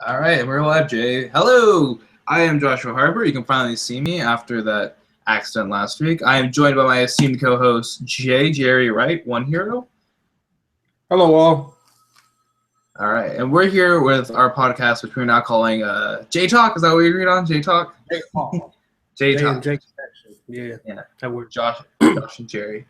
All right, we're live, Jay. Hello, I am Joshua Harper. You can finally see me after that accident last week. I am joined by my esteemed co-host, Jerry Wright, One Hero. Hello, all. All right, and we're here with our podcast, which we're now calling J Talk. Is that what we agreed on? J Talk? J Talk. J Talk. Yeah, that works. Josh and Jerry.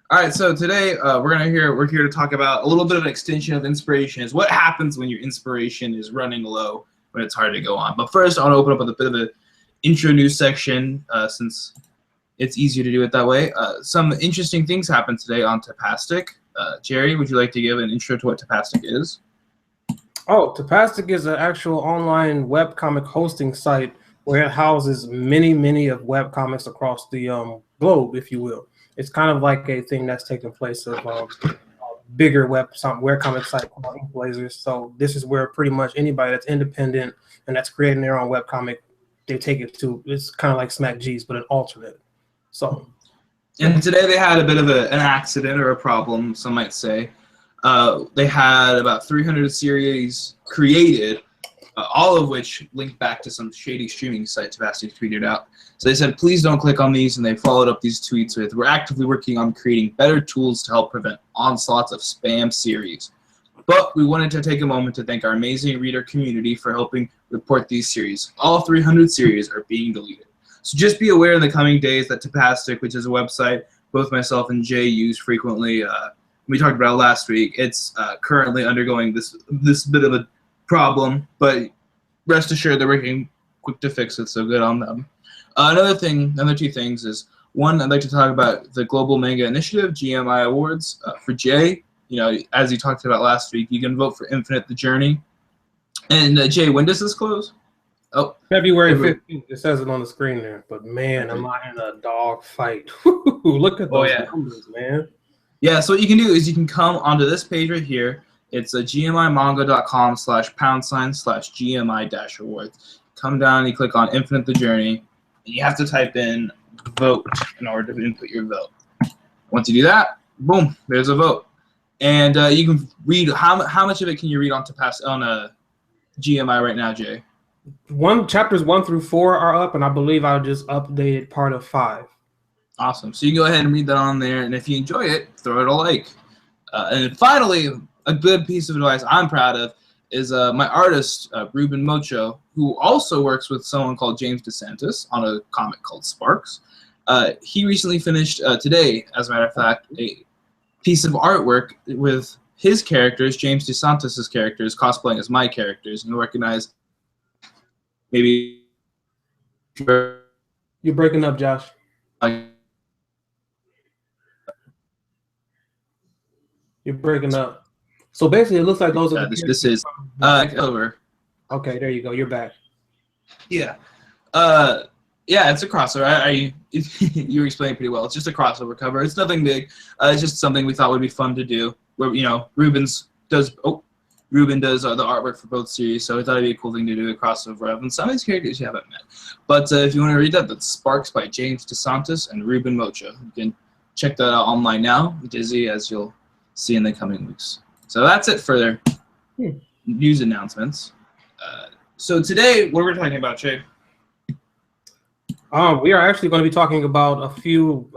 All right, so today we're here to talk about a little bit of an extension of inspiration. Is what happens when your inspiration is running low, when it's hard to go on. But first, I want to open up with a bit of an intro news section, since it's easier to do it that way. Some interesting things happened today on Tapastic. Jerry, would you like to give an intro to what Tapastic is? Oh, Tapastic is an actual online webcomic hosting site where it houses many of webcomics across the globe, if you will. It's kind of like a thing that's taking place of a bigger webcomic site called Blazers. So this is where pretty much anybody that's independent and that's creating their own webcomic, they take it to. It's kind of like Smack G's, but an alternate. So. And today they had a bit of an accident or a problem, some might say. They had about 300 series created, all of which linked back to some shady streaming site Tapastic tweeted out. So they said, please don't click on these, and they followed up these tweets with, we're actively working on creating better tools to help prevent onslaughts of spam series. But we wanted to take a moment to thank our amazing reader community for helping report these series. All 300 series are being deleted. So just be aware in the coming days that Tapastic, which is a website both myself and Jay use frequently, we talked about it last week, it's currently undergoing this bit of a problem, but rest assured they're working quick to fix it, so good on them. Another two things is, one, I'd like to talk about the Global Manga Initiative, GMI Awards. For Jay, as you talked about last week, you can vote for Infinite the Journey. And Jay, when does this close? Oh, February 15th. It says it on the screen there. But man, am I in a dog fight. Look at those numbers, man. Yeah, so what you can do is you can come onto this page right here. It's gmimanga.com/pound/GMI-awards. Come down, you click on Infinite the Journey, and you have to type in vote in order to input your vote. Once you do that, boom, there's a vote. And you can read, how much of it can you read on GMI right now, Jay? Chapters 1 through 4 are up, and I believe I just updated part of 5. Awesome. So you can go ahead and read that on there, and if you enjoy it, throw it a like. And finally, a good piece of advice I'm proud of is my artist, Ruben Mocho, who also works with someone called James DeSantis on a comic called Sparks. He recently finished, today, as a matter of fact, a piece of artwork with his characters, James DeSantis' characters, cosplaying as my characters, and recognize maybe... You're breaking up, Josh. You're breaking up. So basically, it looks like those are this is over. Okay, there you go. You're back. Yeah. Yeah, it's a crossover. You were explaining pretty well. It's just a crossover cover. It's nothing big. It's just something we thought would be fun to do. Where Ruben does the artwork for both series, so we thought it'd be a cool thing to do a crossover of. And some of these characters you haven't met. But if you want to read that, that's Sparks by James DeSantis and Ruben Mocha. You can check that out online now, Dizzy, as you'll see in the coming weeks. So that's it for their news announcements. So today, what are we talking about, Jay? We are actually going to be talking about a few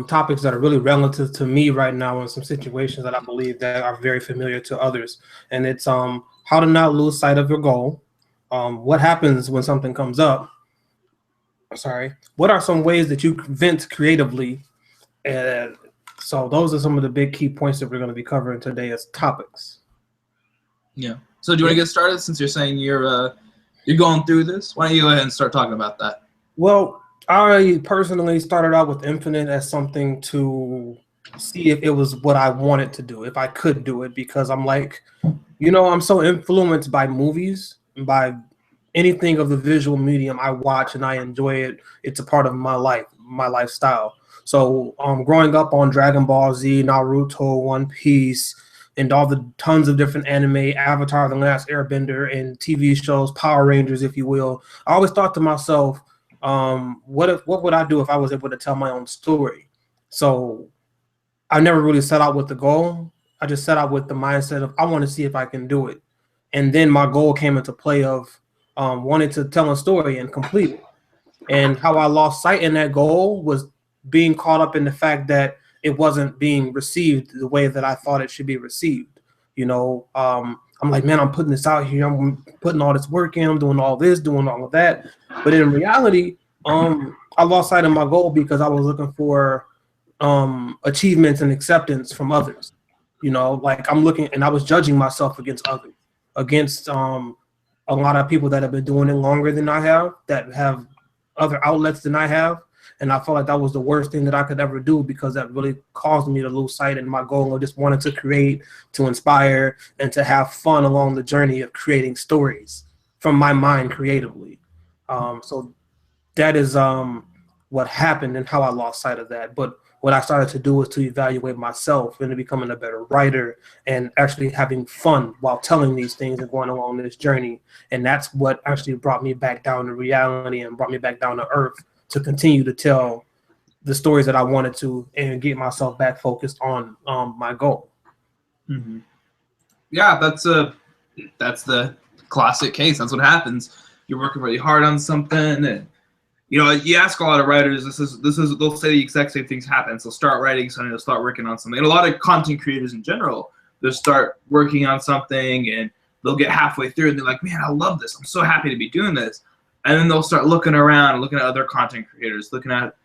topics that are really relative to me right now, and some situations that I believe that are very familiar to others. And it's how to not lose sight of your goal. What happens when something comes up? What are some ways that you vent creatively? And so those are some of the big key points that we're going to be covering today as topics. Yeah. So do you want to get started, since you're saying you're going through this? Why don't you go ahead and start talking about that? Well, I personally started out with Infinite as something to see if it was what I wanted to do, if I could do it, because I'm like, I'm so influenced by movies, by anything of the visual medium I watch, and I enjoy it. It's a part of my life, my lifestyle. So growing up on Dragon Ball Z, Naruto, One Piece, and all the tons of different anime, Avatar, The Last Airbender, and TV shows, Power Rangers, if you will, I always thought to myself, what would I do if I was able to tell my own story? So I never really set out with the goal. I just set out with the mindset of, I want to see if I can do it. And then my goal came into play of wanting to tell a story and complete it. And how I lost sight in that goal was being caught up in the fact that it wasn't being received the way that I thought it should be received. I'm like, man, I'm putting this out here. I'm putting all this work in. I'm doing all this, doing all of that. But in reality, I lost sight of my goal because I was looking for achievements and acceptance from others. Like I'm looking and I was judging myself against others, against a lot of people that have been doing it longer than I have, that have other outlets than I have. And I felt like that was the worst thing that I could ever do because that really caused me to lose sight in my goal of just wanting to create, to inspire, and to have fun along the journey of creating stories from my mind creatively. So that is what happened and how I lost sight of that. But what I started to do was to evaluate myself into becoming a better writer and actually having fun while telling these things and going along this journey. And that's what actually brought me back down to reality and brought me back down to earth to continue to tell the stories that I wanted to and get myself back focused on my goal. Mm-hmm. Yeah, that's the classic case. That's what happens. You're working really hard on something, and you ask a lot of writers. This is they'll say the exact same things happen. So start writing something, they'll start working on something. And a lot of content creators in general, they'll start working on something and they'll get halfway through and they're like, man, I love this. I'm so happy to be doing this. And then they'll start looking around, looking at other content creators, looking at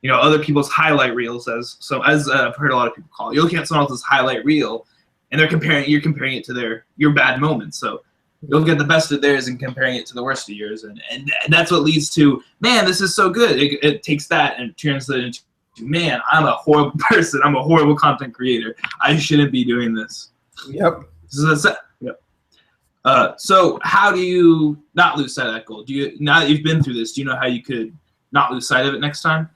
other people's highlight reels, as I've heard a lot of people call it. You're looking at someone else's highlight reel, and you're comparing it to your bad moments. So you'll get the best of theirs and comparing it to the worst of yours, and that's what leads to, man, this is so good. It takes that and turns it into, man, I'm a horrible person. I'm a horrible content creator. I shouldn't be doing this. Yep. So how do you not lose sight of that goal? Now that you've been through this, do you know how you could not lose sight of it next time?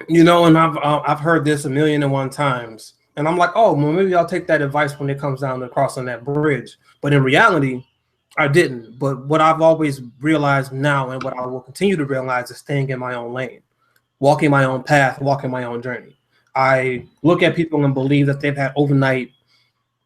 And I've heard this 1,000,001 times, and I'm like, oh, well, maybe I'll take that advice when it comes down to crossing that bridge. But in reality, I didn't. But what I've always realized now, and what I will continue to realize, is staying in my own lane, walking my own path, walking my own journey. I look at people and believe that they've had overnight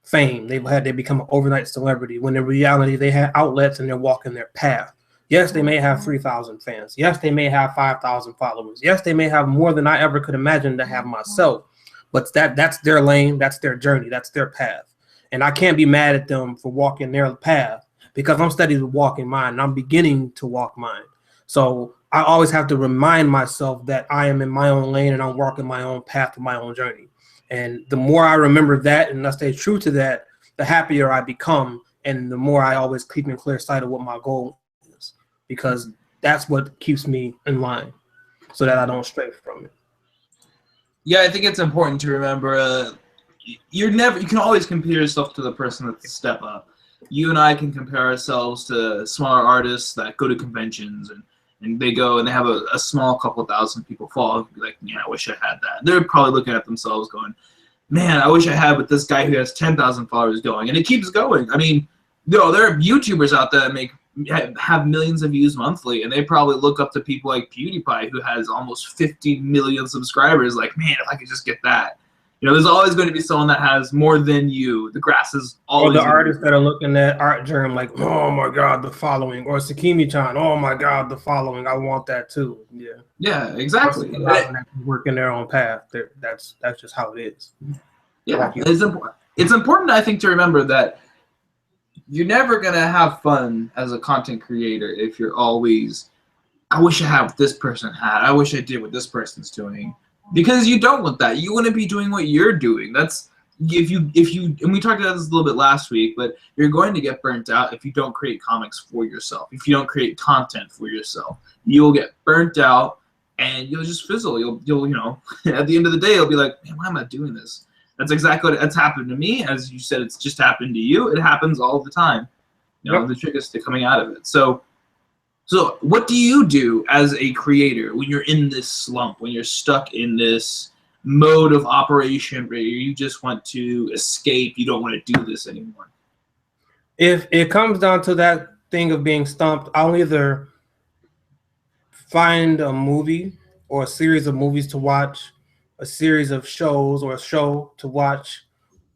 fame. They become an overnight celebrity, when in reality they had outlets and they're walking their path. Yes, they may have 3,000 fans. Yes, they may have 5,000 followers. Yes, they may have more than I ever could imagine to have myself. But that's their lane, that's their journey, that's their path. And I can't be mad at them for walking their path because I'm steady to walking mine and I'm beginning to walk mine. So I always have to remind myself that I am in my own lane and I'm walking my own path, my own journey. And the more I remember that and I stay true to that, the happier I become, and the more I always keep in clear sight of what my goal is, because that's what keeps me in line so that I don't stray from it. Yeah, I think it's important to remember you can always compare yourself to the person that's a step up. You and I can compare ourselves to smaller artists that go to conventions and they go and they have a small couple thousand people follow. Like, yeah, I wish I had that. They're probably looking at themselves going, man, I wish I had what this guy who has 10,000 followers going. And it keeps going. I mean, there are YouTubers out there that have millions of views monthly, and they probably look up to people like PewDiePie, who has almost 50 million subscribers. Like, man, if I could just get that. There's always going to be someone that has more than you. The grass is always. Or the artists that are looking at Art Germ like, oh my God, the following. Or Sakimi-chan, oh my God, the following. I want that too. Yeah. Yeah, exactly. Working their own path. That's just how it is. Yeah, it's important, I think, to remember that you're never going to have fun as a content creator if you're always, I wish I had what this person had. I wish I did what this person's doing. Because you don't want that. You want to be doing what you're doing. That's if you and we talked about this a little bit last week, but you're going to get burnt out if you don't create comics for yourself. If you don't create content for yourself, you'll get burnt out and you'll just fizzle. You'll at the end of the day, you'll be like, man, why am I doing this? That's exactly that's happened to me. As you said, it's just happened to you. It happens all the time. Yep. The trick is to coming out of it. So what do you do as a creator when you're in this slump, when you're stuck in this mode of operation where you just want to escape, you don't want to do this anymore? If it comes down to that thing of being stumped, I'll either find a movie or a series of movies to watch, a series of shows or a show to watch,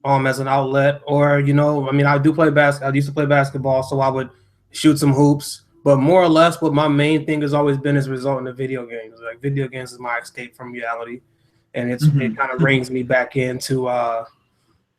as an outlet, or you know, I mean, I do play basketball. I used to play basketball, so I would shoot some hoops. But more or less, what my main thing has always been is resulting in video games. Like video games is my escape from reality, and it kind of brings me back into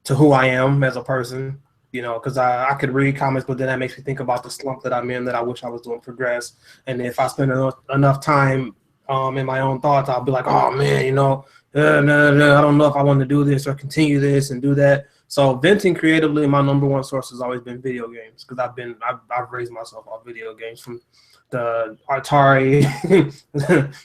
to who I am as a person. You know, because I could read comics, but then that makes me think about the slump that I'm in that I wish I was doing progress. And if I spend enough time in my own thoughts, I'll be like, oh man, you know, I don't know if I want to do this or continue this and do that. So venting creatively, my number one source has always been video games because I've raised myself off video games from the Atari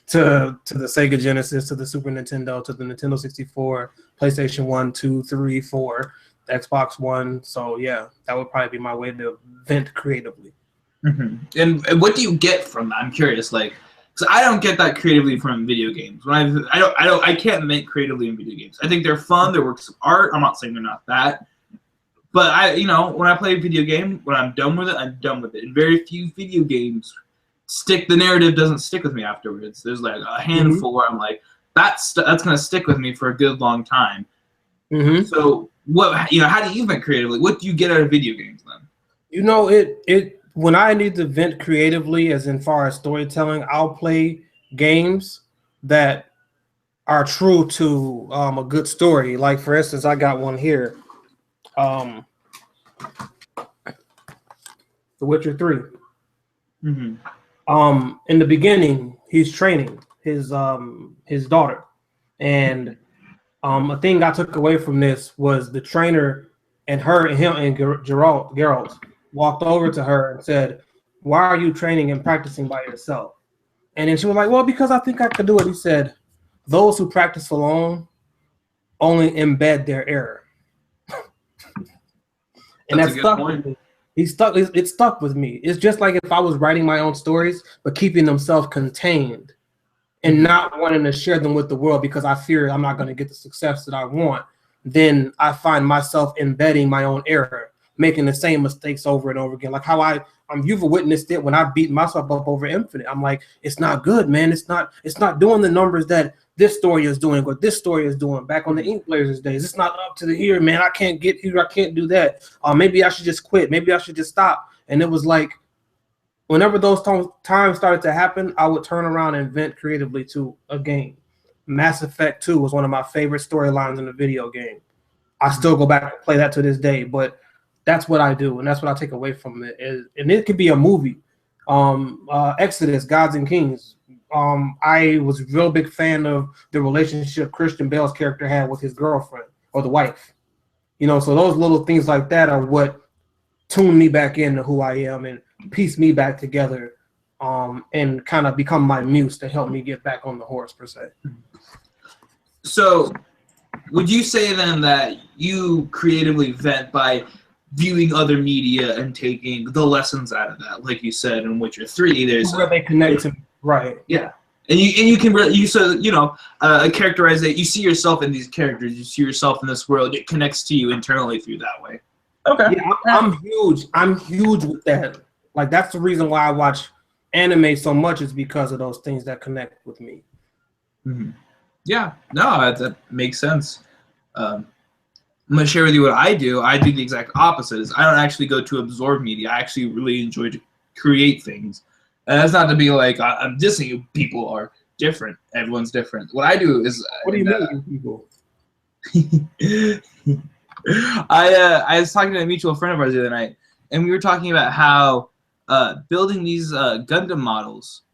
to the Sega Genesis to the Super Nintendo to the Nintendo 64, PlayStation 1, 2, 3, 4, Xbox One. So yeah, that would probably be my way to vent creatively. And what do you get from that? I'm curious, like, because I don't get that creatively from video games. When I can't make creatively in video games. I think they're fun. They're works of art. I'm not saying they're not that, but when I play a video game, when I'm done with it, I'm done with it. And very few video games the narrative doesn't stick with me afterwards. There's like a handful where I'm like, that's gonna stick with me for a good long time. So how do you vent creatively? What do you get out of video games then? You know, when I need to vent creatively, as in far as storytelling, I'll play games that are true to a good story. Like for instance, I got one here, The Witcher 3. In the beginning, he's training his daughter, and a thing I took away from this was the trainer and him and Geralt walked over to her and said, "Why are you training and practicing by yourself?" And then she was like, "Well, because I think I could do it." He said, "Those who practice alone only embed their error." And that stuck with me. It stuck with me. It's just like if I was writing my own stories, but keeping them self-contained and not wanting to share them with the world because I fear I'm not going to get the success that I want, then I find myself embedding my own error, making the same mistakes over and over again. Like how you've witnessed it when I beat myself up over Infinite. I'm like, it's not good, man. It's not doing the numbers that this story is doing or this story is doing. Back on the Ink Blazers days, it's not up to the here, man. I can't get here. I can't do that. Maybe I should just quit. Maybe I should just stop. And it was like, whenever those times started to happen, I would turn around and vent creatively to a game. Mass Effect 2 was one of my favorite storylines in the video game. I still go back and play that to this day, but that's what I do, and that's what I take away from it. And it could be a movie. Exodus, Gods and Kings. I was a real big fan of the relationship Christian Bale's character had with his girlfriend or the wife. You know, so those little things like that are what tune me back into who I am and piece me back together, and kind of become my muse to help me get back on the horse, per se. So would you say then that you creatively vent by viewing other media and taking the lessons out of that? Like you said in Witcher 3, there's where they connect to me. Right. Yeah. And you can characterize that. You see yourself in these characters. You see yourself in this world. It connects to you internally through that way. Okay. Yeah, I'm huge. I'm huge with that. Like that's the reason why I watch anime so much, is because of those things that connect with me. Yeah. No, that makes sense. I'm gonna share with you what I do. I do the exact opposite. Is I don't actually go to absorb media. I actually really enjoy to create things. And that's not to be like I'm dissing you. People are different. Everyone's different. What I do is. What do you mean, people? I was talking to a mutual friend of ours the other night, and we were talking about how building these Gundam models,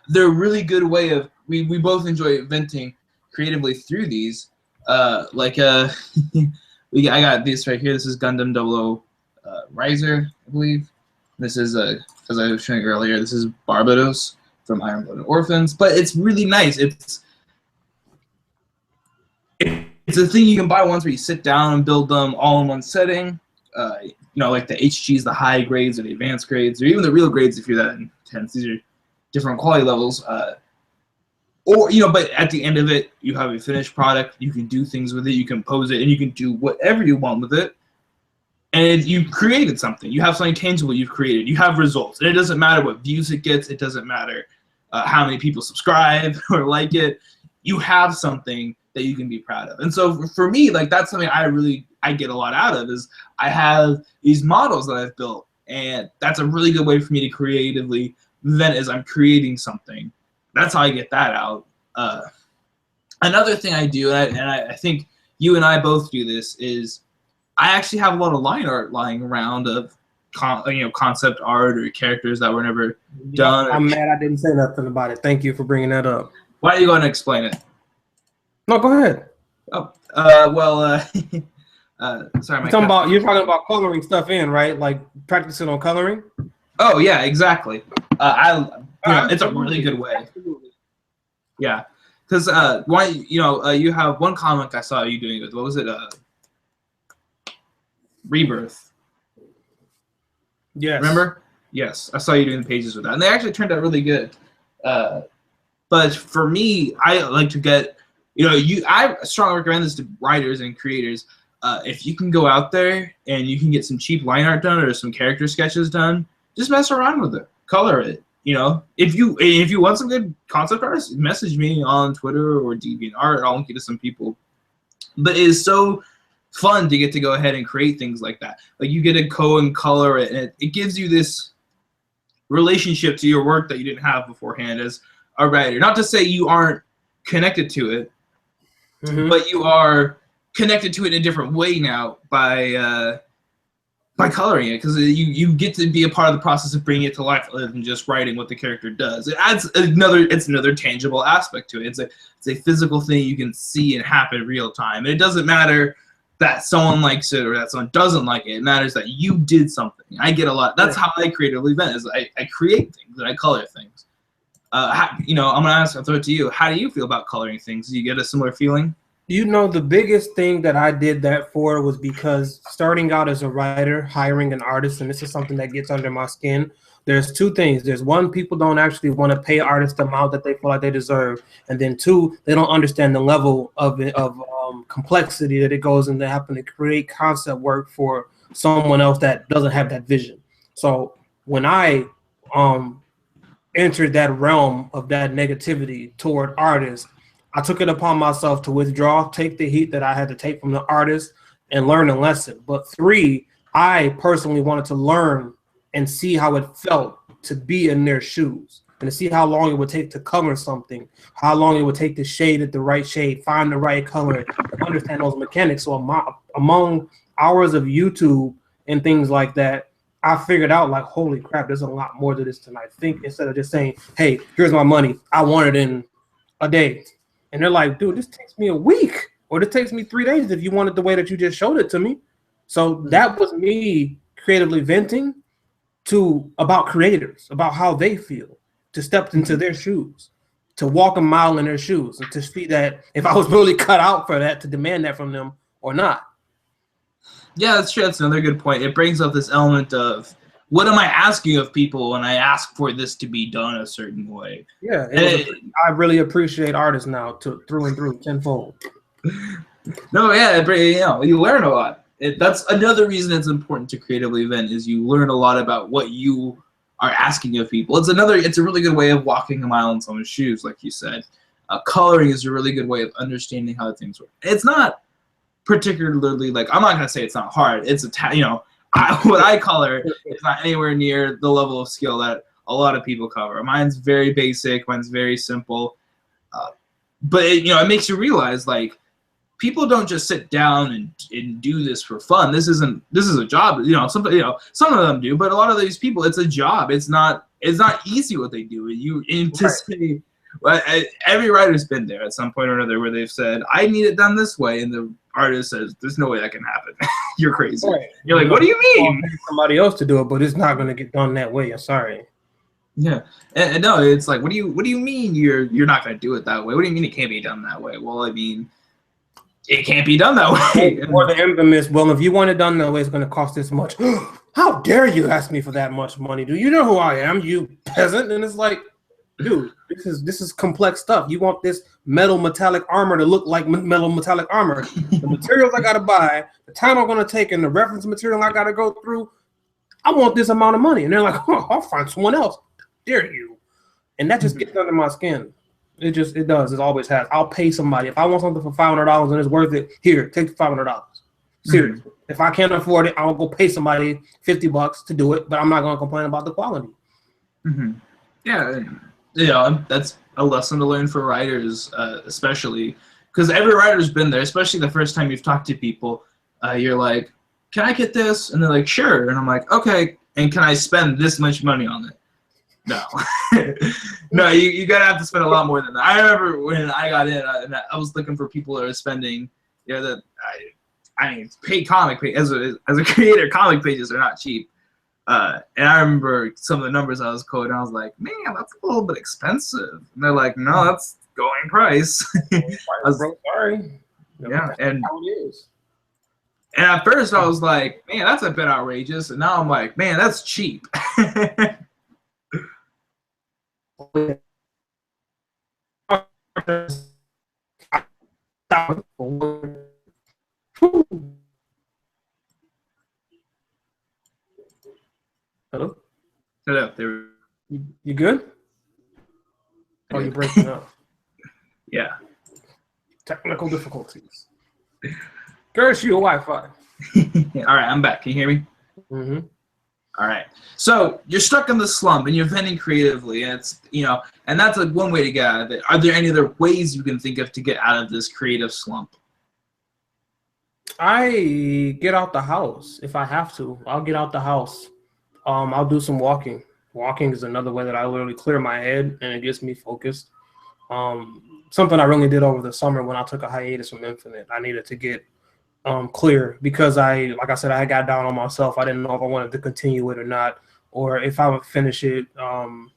they're a really good way of. We both enjoy venting creatively through these. I got this right here. This is Gundam 00 Riser, I believe. This is as I was showing you earlier. This is Barbados from Iron Blooded Orphans. But it's really nice. It's a thing you can buy once where you sit down and build them all in one setting. Like the HGs, the high grades or the advanced grades, or even the real grades if you're that intense. These are different quality levels. But at the end of it, you have a finished product. You can do things with it. You can pose it, and you can do whatever you want with it. And you've created something. You have something tangible you've created. You have results. And it doesn't matter what views it gets. It doesn't matter how many people subscribe or like it. You have something that you can be proud of. And so for me, like that's something I get a lot out of is I have these models that I've built, and that's a really good way for me to creatively vent as I'm creating something. That's how I get that out. Another thing I do, and I think you and I both do this, is I actually have a lot of line art lying around of concept art or characters that were never done. I'm mad I didn't say nothing about it. Thank you for bringing that up. Why are you going to explain it? No, go ahead. Oh, sorry, you're talking about coloring stuff in, right? Like practicing on coloring. Oh yeah, exactly. It's a really good way. Absolutely. Yeah, because you have one comic I saw you doing it. What was it? Rebirth. Yes. Remember? Yes, I saw you doing the pages with that, and they actually turned out really good. But for me, I like to get, I strongly recommend this to writers and creators. If you can go out there and you can get some cheap line art done or some character sketches done, just mess around with it, color it. If you want some good concept art, message me on Twitter or DeviantArt. I'll link you to some people. But it is so fun to get to go ahead and create things like that. Like you get to go and color it, and it gives you this relationship to your work that you didn't have beforehand as a writer. Not to say you aren't connected to it, but you are connected to it in a different way now by coloring it, because you get to be a part of the process of bringing it to life other than just writing what the character does. It adds another tangible aspect to it. It's a physical thing you can see and happen in real time. And it doesn't matter that someone likes it or that someone doesn't like it. It matters that you did something. I get a lot. That's how I creatively vent, is I create things and I color things. I'm gonna throw it to you. How do you feel about coloring things? Do you get a similar feeling? The biggest thing that I did that for was because starting out as a writer, hiring an artist, and this is something that gets under my skin. There's two things. There's one, people don't actually want to pay artists the amount that they feel like they deserve, and then two, they don't understand the level of complexity that it goes into having to create concept work for someone else that doesn't have that vision. So when I entered that realm of that negativity toward artists, I took it upon myself to withdraw, take the heat that I had to take from the artist, and learn a lesson. But three, I personally wanted to learn and see how it felt to be in their shoes and to see how long it would take to color something, how long it would take to shade it the right shade, find the right color, and understand those mechanics. So among hours of YouTube and things like that, I figured out, like, holy crap, there's a lot more to this than I think, instead of just saying, hey, here's my money, I want it in a day. And they're like, dude, this takes me a week, or this takes me 3 days if you want it the way that you just showed it to me. So that was me creatively venting about creators, about how they feel, to step into their shoes, to walk a mile in their shoes, and to see that if I was really cut out for that, to demand that from them or not. Yeah, that's true. That's another good point. It brings up this element of, what am I asking of people when I ask for this to be done a certain way? Yeah, I really appreciate artists now through and through, tenfold. No, yeah, you learn a lot. That's another reason it's important to creatively vent, is you learn a lot about what you are asking of people. It's a really good way of walking a mile in someone's shoes, like you said. Coloring is a really good way of understanding how things work. It's not particularly, like, I'm not gonna say it's not hard. It's what I color is not anywhere near the level of skill that a lot of people cover. Mine's very basic. Mine's very simple. But it makes you realize, like, people don't just sit down and do this for fun. This is a job. Some of them do, but a lot of these people, it's a job. It's not easy what they do. Every writer's been there at some point or another where they've said, I need it done this way, and the artist says, there's no way that can happen. You're crazy. Right. You're like, what do you mean? Somebody else to do it, but it's not going to get done that way. I'm sorry. Yeah, and no, it's like, what do you mean you're not going to do it that way? What do you mean it can't be done that way? Well, I mean, it can't be done that way. Or the infamous, well, if you want it done that way, it's going to cost this much. How dare you ask me for that much money? Do you know who I am, you peasant? And it's like, dude, this is complex stuff. You want this metal metallic armor to look like metal metallic armor. The materials I gotta buy, the time I'm gonna take, and the reference material I gotta go through, I want this amount of money. And they're like, I'll find someone else. Dare you? And that just gets under my skin. It does. It always has. I'll pay somebody if I want something for $500 and it's worth it. Here, take the $500. Seriously. Mm-hmm. If I can't afford it, I'll go pay somebody $50 to do it. But I'm not going to complain about the quality. Mm-hmm. Yeah, you know, that's a lesson to learn for writers, especially because every writer's been there. Especially the first time you've talked to people, you're like, "Can I get this?" And they're like, "Sure." And I'm like, "Okay." And can I spend this much money on it? No, no. You gotta have to spend a lot more than that. I remember when I got in, I was looking for people that are spending, you know, that I mean, paid comic page as a creator, comic pages are not cheap. And I remember some of the numbers I was quoting. I was like, "Man, that's a little bit expensive." And they're like, "No, that's going price." I was, sorry. Yeah, and how it is. And at first I was like, "Man, that's a bit outrageous." And now I'm like, "Man, that's cheap." Hello? Hello. You good? Oh, you're breaking up. Yeah. Technical difficulties. Curse your Wi-Fi. All right, I'm back. Can you hear me? Mm-hmm. All right. So you're stuck in the slump and you're venting creatively, and it's, you know, and that's like one way to get out of it. Are there any other ways you can think of to get out of this creative slump? I get out the house if I have to. I'll get out the house. I'll do some walking. Walking is another way that I literally clear my head and it gets me focused. Something I really did over the summer when I took a hiatus from Infinite. I needed to get clear because like I said, I got down on myself. I didn't know if I wanted to continue it or not, or if I would finish it. I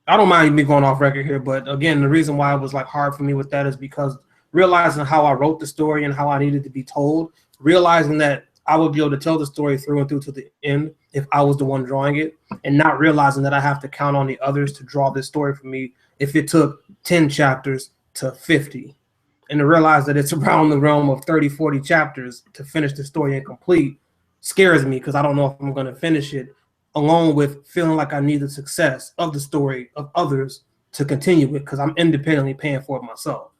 don't mind me going off record here, but again, the reason why it was like hard for me with that is because realizing how I wrote the story and how I needed to be told, realizing that I would be able to tell the story through and through to the end if I was the one drawing it, and not realizing that I have to count on the others to draw this story for me if it took 10 chapters to 50. And to realize that it's around the realm of 30, 40 chapters to finish the story incomplete scares me because I don't know if I'm going to finish it, along with feeling like I need the success of the story of others to continue it because I'm independently paying for it myself.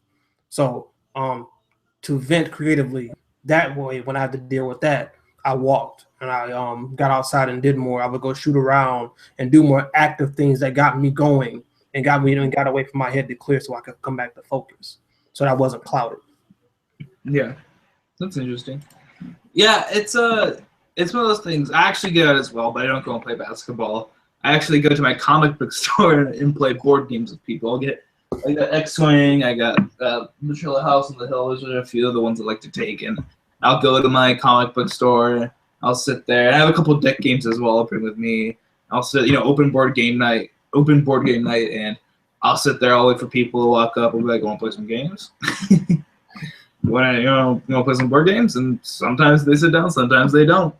So to vent creatively that way, when I had to deal with that, I walked and I got outside and did more. I would go shoot around and do more active things that got me going and got away from my head to clear so I could come back to focus. So that wasn't clouded. Yeah, that's interesting. Yeah, it's one of those things. I actually get out as well, but I don't go and play basketball. I actually go to my comic book store and play board games with people. I got X-Wing, I got Matrilla House on the Hill. Those are a few of the ones I like to take, and I'll go to my comic book store. I'll sit there. I have a couple deck games as well. I'll bring with me. I'll sit, open board game night, and I'll sit there. I'll wait for people to walk up and be like, "Want to play some games?" You want to play some board games? And sometimes they sit down, sometimes they don't.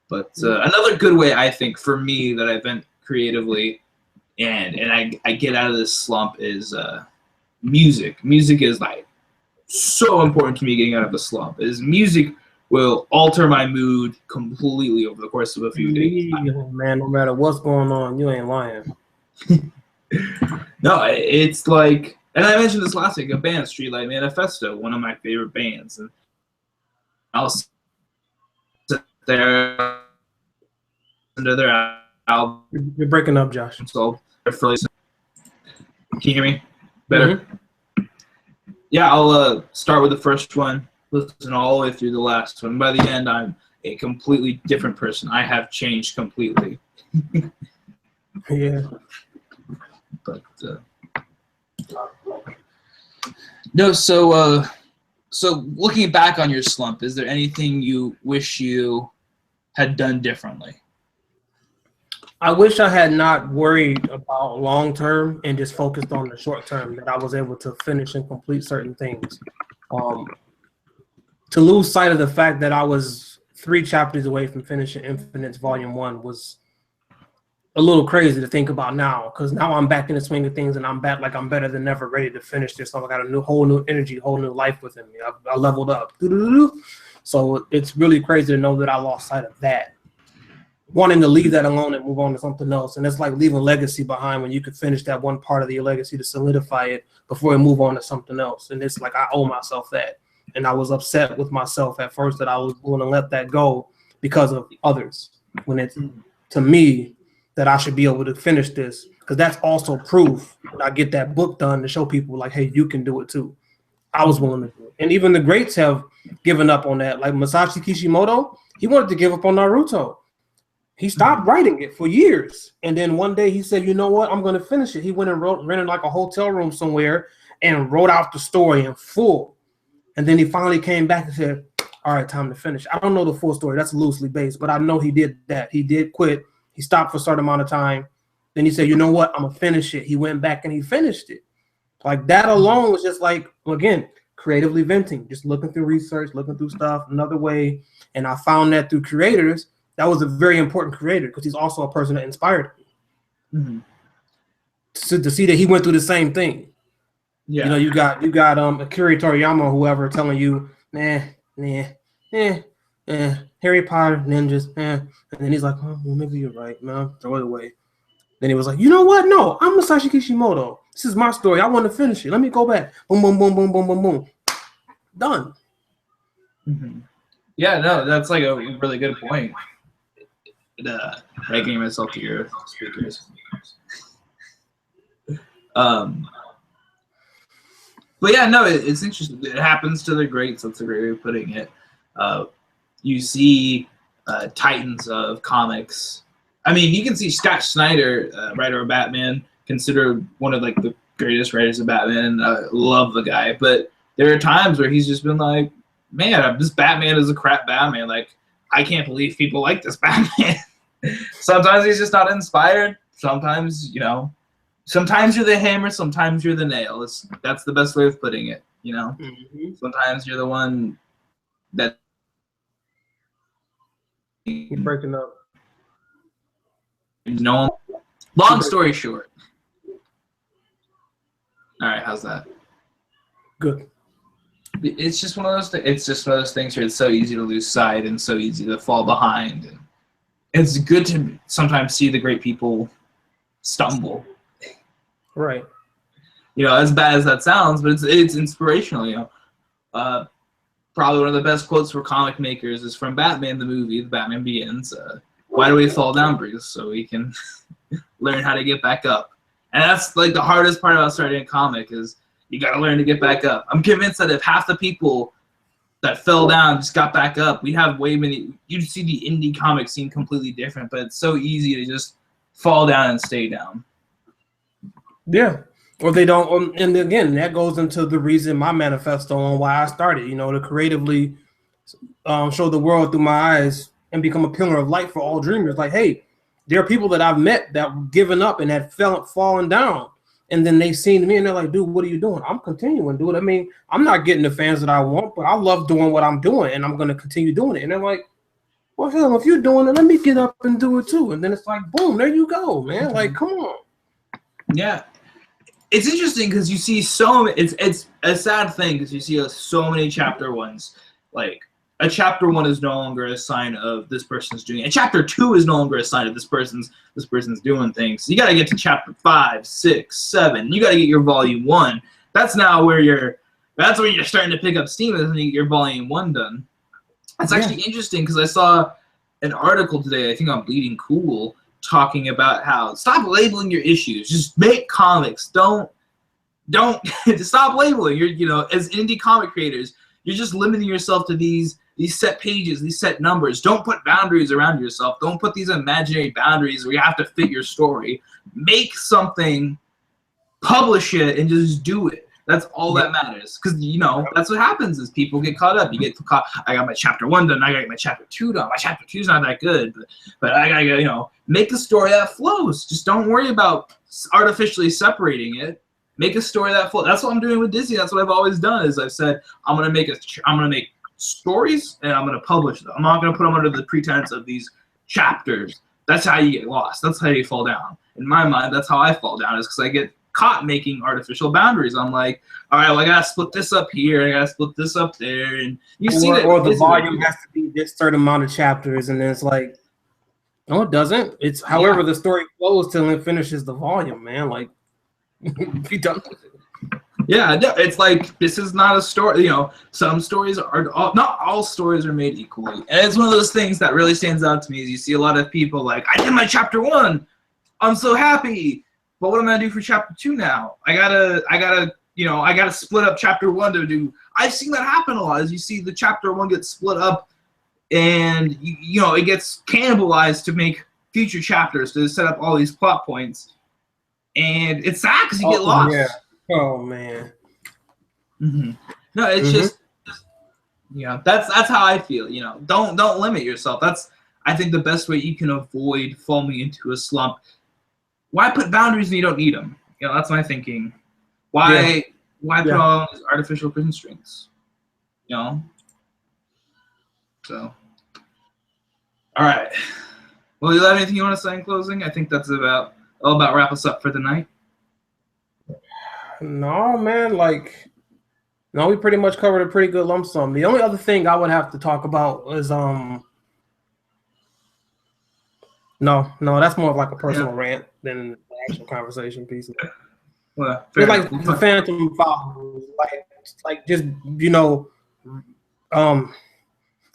But another good way, I think, for me that I vent creatively and I get out of this slump is music. Music is like so important to me getting out of the slump. Music will alter my mood completely over the course of a few days. Man, no matter what's going on, you ain't lying. No, it's like, and I mentioned this last week, a band, Streetlight Manifesto, one of my favorite bands. And I'll sit there under their album. You're breaking up, Josh. So, can you hear me better? Mm-hmm. Yeah, I'll start with the first one, listen all the way through the last one. By the end, I'm a completely different person. I have changed completely. Yeah. But no, so looking back on your slump, is there anything you wish you had done differently? I wish I had not worried about long term and just focused on the short term, that I was able to finish and complete certain things. To lose sight of the fact that I was 3 chapters away from finishing Infinite's Volume 1 was a little crazy to think about now, because now I'm back in the swing of things and I'm back like I'm better than ever, ready to finish this. So I got a whole new energy, whole new life within me. I leveled up. So it's really crazy to know that I lost sight of that. wanting to leave that alone and move on to something else. And it's like leaving legacy behind when you could finish that one part of your legacy to solidify it before you move on to something else. And it's like I owe myself that. And I was upset with myself at first that I was going to let that go because of others. When it's to me that I should be able to finish this, because that's also proof when I get that book done to show people like, hey, you can do it too. I was willing to do it. And even the greats have given up on that. Like Masashi Kishimoto, he wanted to give up on Naruto. He stopped writing it for years. And then one day he said, you know what? I'm going to finish it. He went and rented like a hotel room somewhere and wrote out the story in full. And then he finally came back and said, all right, time to finish. I don't know the full story. That's loosely based, but I know he did that. He did quit. He stopped for a certain amount of time. Then he said, you know what? I'm going to finish it. He went back and he finished it. Like that alone was just like, again, creatively venting, just looking through research, looking through stuff another way. And I found that through creators. That was a very important creator because he's also a person that inspired me. To see that he went through the same thing. Yeah. You know, you got Akira Toriyama, whoever, telling you, Harry Potter, ninjas, And then he's like, oh, well, maybe you're right, man. Throw it away. Then he was like, you know what? No, I'm Masashi Kishimoto. This is my story. I want to finish it. Let me go back. Boom, boom, boom, boom, boom, boom, boom. Done. Yeah, no, that's like a really good point. Making myself to your speakers. But yeah, no, it's interesting. It happens to the greats. That's a great way of putting it. You see titans of comics. I mean, you can see Scott Snyder, writer of Batman, considered one of like the greatest writers of Batman. I love the guy, but there are times where he's just been like, man, this Batman is a crap Batman. Like, I can't believe people like this Batman. Sometimes he's just not inspired. Sometimes, sometimes you're the hammer, sometimes you're the nail. That's the best way of putting it, Sometimes you're the one that... You're breaking up. Long story short. All right, how's that? Good. It's just one of those. It's just one of those things where it's so easy to lose sight and so easy to fall behind. And it's good to sometimes see the great people stumble. Right. As bad as that sounds, but it's inspirational. Probably one of the best quotes for comic makers is from Batman the movie, The Batman Begins. Why do we fall down, Bruce? So we can learn how to get back up. And that's like the hardest part about starting a comic is you got to learn to get back up. I'm convinced that if half the people that fell down just got back up, we have way many. You'd see the indie comic scene completely different, but it's so easy to just fall down and stay down. Yeah. Or they don't. And again, that goes into the reason my manifesto on why I started, to creatively show the world through my eyes and become a pillar of light for all dreamers. Like, hey, there are people that I've met that were given up and had fallen down. And then they seen me and they're like, dude, what are you doing? I'm continuing, dude. I mean, I'm not getting the fans that I want, but I love doing what I'm doing and I'm going to continue doing it. And they're like, well, hell, if you're doing it, let me get up and do it too. And then it's like, boom, there you go, man. Like, come on. Yeah. It's interesting because you see it's a sad thing because you see so many chapter ones. Like, a chapter 1 is no longer a sign of this person's doing it. And chapter 2 is no longer a sign of this person's doing things. So you got to get to chapter 5, 6, 7. You got to get your volume 1. That's now where you're starting to pick up steam as you get your volume 1 done. It's actually interesting because I saw an article today, I think on Bleeding Cool, talking about how stop labeling your issues. Just make comics. Don't stop labeling. As indie comic creators, you're just limiting yourself to these set pages, these set numbers. Don't put boundaries around yourself. Don't put these imaginary boundaries where you have to fit your story. Make something, publish it, and just do it. That's all that matters. Because, that's what happens is people get caught up. You get caught, I got my chapter 1 done, I got my chapter 2 done. My chapter 2's not that good, but I gotta, make a story that flows. Just don't worry about artificially separating it. Make a story that flows. That's what I'm doing with Disney. That's what I've always done is I've said, I'm gonna make stories and I'm gonna publish them. I'm not gonna put them under the pretense of these chapters. That's how you get lost. That's how you fall down. In my mind, that's how I fall down is because I get caught making artificial boundaries. I'm like, all right, well, I gotta split this up here, I gotta split this up there, and you see that. Or the volume has to be this certain amount of chapters, and then it's like No, it doesn't. It's however the story flows till it finishes the volume, man. Like, be done with it. Yeah, no, it's like this is not a story. You know, some stories are not all stories are made equally, and it's one of those things that really stands out to me. Is you see a lot of people like, I did my chapter 1, I'm so happy, but what am I gonna do for chapter 2 now? I gotta split up chapter 1 to do. I've seen that happen a lot. As you see the chapter 1 get split up, and you know it gets cannibalized to make future chapters to set up all these plot points, and it's sad because you get lost. Yeah. Oh man. Mm-hmm. No, it's just you know that's how I feel. You know, don't limit yourself. I think the best way you can avoid falling into a slump. Why put boundaries when you don't need them? You know, that's my thinking. Why put all these artificial constraints? You know. So, all right. Well, you have anything you want to say in closing? I think that's about wrap us up for the night. No, man, no, we pretty much covered a pretty good lump sum. The only other thing I would have to talk about is no, that's more of like a personal rant than the actual conversation piece. Well, it's like the phantom followers, like just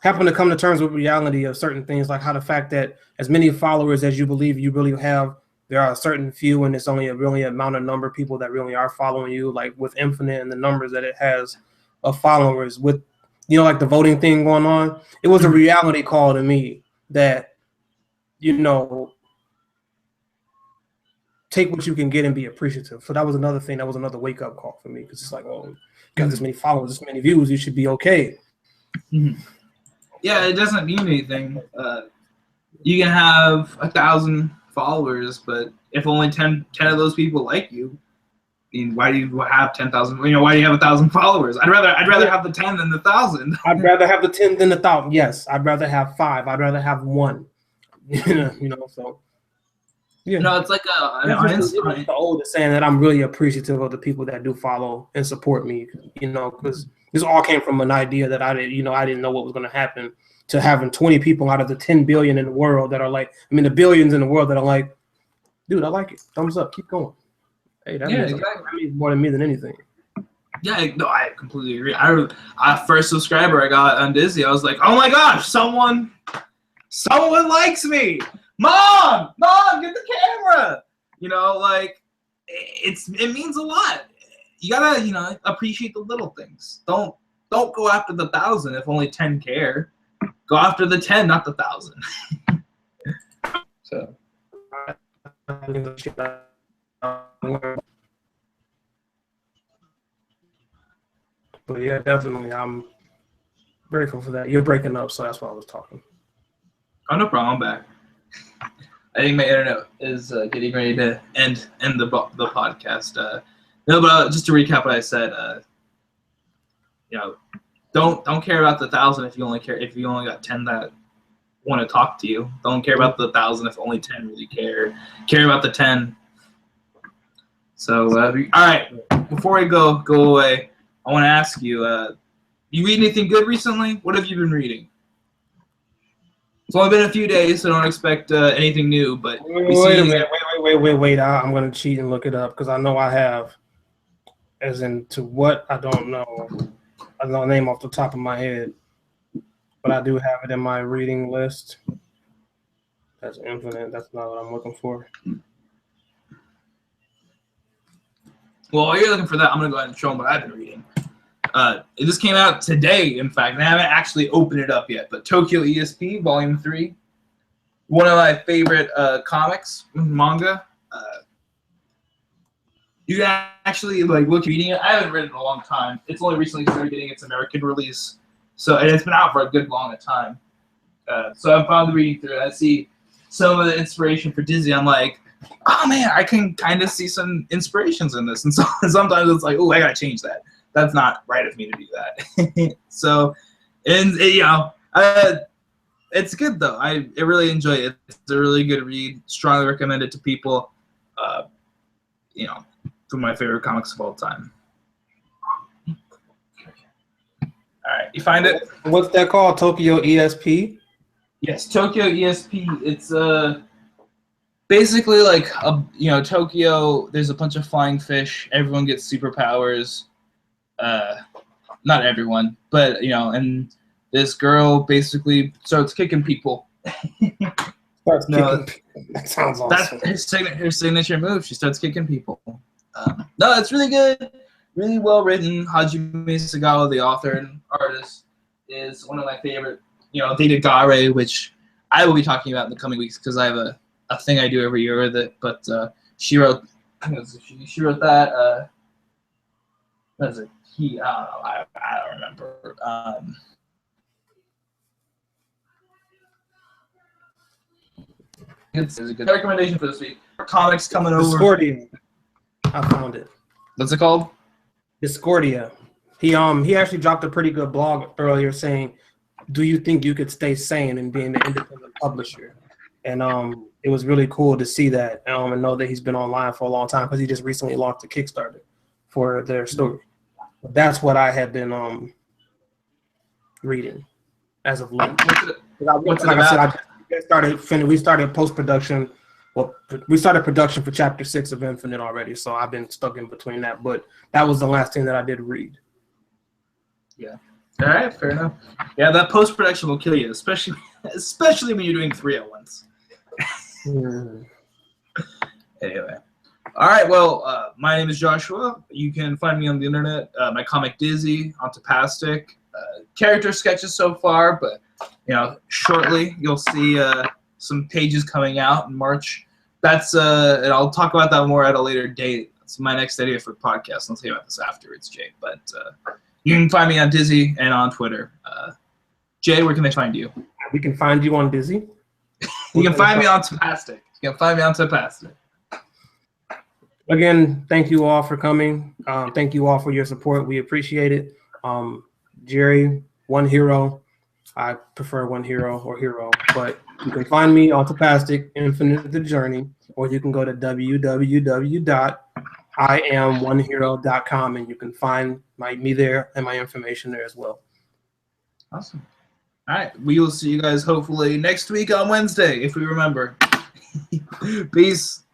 happen to come to terms with reality of certain things, like how the fact that as many followers as you believe you really have, there are a certain few, and it's only a really amount of number of people that really are following you, like with Infinite and the numbers that it has of followers with, like the voting thing going on. It was a reality call to me that, take what you can get and be appreciative. So that was another thing. That was another wake up call for me. Because it's like, oh, you got this many followers, this many views, you should be okay. Mm-hmm. Yeah, it doesn't mean anything. You can have 1,000 followers, but if only 10 of those people like you, I mean, why do you have 10,000? Why do you have 1,000 followers? I'd rather have the 10 than the 1,000. I'd rather have the 10 than the 1,000. Yes, I'd rather have 5. I'd rather have 1. So. Yeah. No, it's like the oldest saying that I'm really appreciative of the people that do follow and support me, because this all came from an idea that I didn't know what was going to happen, to having 20 people out of the 10 billion in the world that are like, the billions in the world that are like, dude, I like it. Thumbs up. Keep going. Hey, that means more to me than anything. Yeah, no, I completely agree. I first subscriber I got on Disney, I was like, oh my gosh, someone likes me. Mom, get the camera. It means a lot. You gotta, appreciate the little things. Don't go after the 1,000 if only 10 care. Go after the 10, not the 1,000. So. But yeah, definitely, I'm grateful for that. You're breaking up, so that's why I was talking. Oh, no problem. I'm back. I think my internet is getting ready to end the podcast. No, but just to recap what I said, don't care about the 1,000 if you only got 10 that want to talk to you. Don't care about the 1,000 if only 10 really care. Care about the 10. So, all right. Before I go away, I want to ask you: you read anything good recently? What have you been reading? It's only been a few days, so don't expect anything new. But wait a minute. Wait. I'm going to cheat and look it up because I know I have. As in to what, I don't know. I don't know the name off the top of my head, but I do have it in my reading list. That's Infinite. That's not what I'm looking for. Well, while you're looking for that, I'm going to go ahead and show them what I've been reading. It just came out today, in fact, and I haven't actually opened it up yet, but Tokyo ESP, Volume 3. One of my favorite comics, manga. You can actually look at reading it. I haven't read it in a long time. It's only recently started getting its American release. And it's been out for a good long time. So I'm finally reading through it. I see some of the inspiration for Disney. I'm like, oh man, I can kind of see some inspirations in this. And so sometimes it's like, oh, I gotta change that. That's not right of me to do that. So, it's good though. I really enjoy it. It's a really good read. Strongly recommend it to people. For my favorite comics of all time. All right, you find it? What's that called? Tokyo ESP? Yes, Tokyo ESP. It's basically like Tokyo. There's a bunch of flying fish. Everyone gets superpowers. Not everyone, but and this girl basically starts kicking people. Starts No, kicking people. That sounds that's awesome. her signature move. She starts kicking people. No, it's really good, really well written. Hajime Sagawa, the author and artist, is one of my favorite. Data Gare, which I will be talking about in the coming weeks because I have a thing I do every year with it. But she wrote, she wrote that. What is it? I don't remember. It's a good recommendation for this week. Comics coming over. Discordia. I found it. What's it called? Discordia. He actually dropped a pretty good blog earlier saying, "Do you think you could stay sane and being an independent publisher?" And it was really cool to see that and know that he's been online for a long time because he just recently launched a Kickstarter for their story. That's what I had been reading as of late. What's it about? We started post-production. Well, we started production for Chapter 6 of Infinite already, so I've been stuck in between that. But that was the last thing that I did read. Yeah. All right, fair enough. Yeah, that post-production will kill you, especially when you're doing 3 at once. Anyway. All right, well, my name is Joshua. You can find me on the internet. My comic Dizzy on Tapastic. Character sketches so far, but shortly you'll see some pages coming out in March. That's and I'll talk about that more at a later date. It's my next idea for the podcast. I'll tell you about this afterwards, Jay. But you can find me on Dizzy and on Twitter. Jay, where can they find you? We can find you on Dizzy. You can find me on Tapastic. You can find me on Tapastic. Again, thank you all for coming. Thank you all for your support. We appreciate it. Jerry, One Hero. I prefer One Hero or Hero, but you can find me on Tapastic, Infinite the Journey, or you can go to www.iamonehero.com and you can find me there and my information there as well. Awesome. All right. We will see you guys hopefully next week on Wednesday, if we remember. Peace.